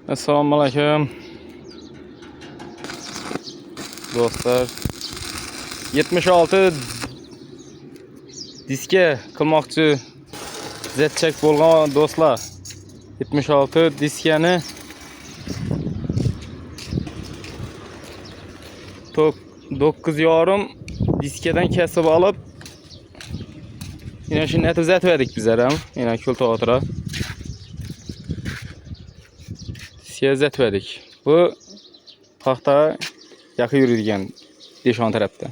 Assalomu alaykum. Do'stlar, 76 diska qilmoqchi zetchak bo'lgan do'stlar. 76 diskani 9,5 diskadan kesib olib, yine shuni tuzatdik bizlar ham. Yine kulta o'tira. Diska zetvedik. Bu paxta yaxı yürüydigan deshon tarafda.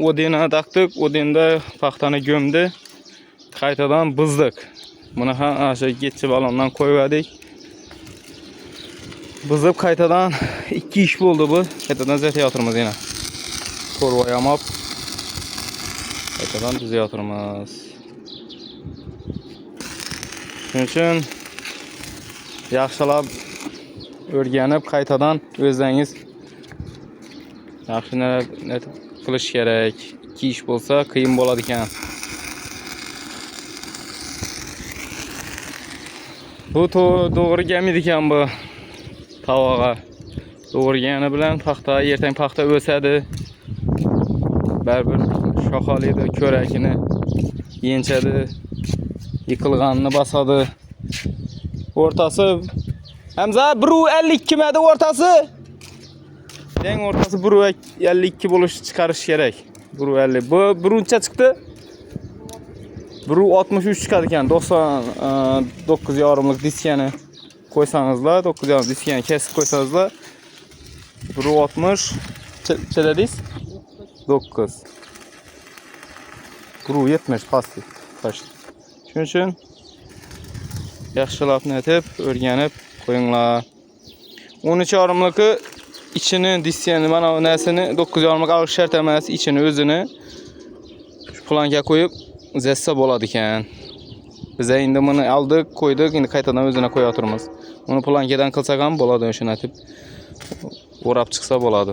Odeni taqdik, odenda paxtani gömdi. Qaytadan buzdik. Buni ham o'sha getchi balondan qo'ydik. Buzib qaytadan 2 ish bo'ldi bu. Qaytadan zetayotirmiz yana. Qo'rvoy yamab qaytadan tuzayotirmiz. Shuning uchun yaxshilab o'rganib qaytadan o'zingiz yaxshi narsa qilish kerak. 2 ish bo'lsa qiyin bo'ladi ekan. Bu to'g'ri kelmaydi ekan bu tavoga. To'g'ri kelgani bilan paxta ertang paxta o'sadi. Baribir shoxoliydi, ko'rakini yenchadi, yiqilganini bosadi. O'rtasi Hamza 1.52 mada o'rtasi. Eng o'rtasi 1.52 bo'lish chiqarish kerak. 1.50. Bu 1-uncha chiqdi. 1.63 chiqadi ekan. 99,5lik diskani qo'ysangizlar, 9,5 diskani kesib qo'ysangizlar 1.60 chedadingiz? 9. 1.70 pastli. Shuning uchun yaxshilab netib, o'rganib qo'yinglar. 13,5ligi ichini diskani mana bu narsani 9,5lik olish shart emas, ichini o'zini shu planga qo'yib zessa bo'ladi ekan. Biz endi buni oldik, qo'ydik, endi qaytadan o'zini qo'yayotirmiz. Uni plankadan qilsak ham bo'ladi, o'sha natib o'rab chiqsa bo'ladi.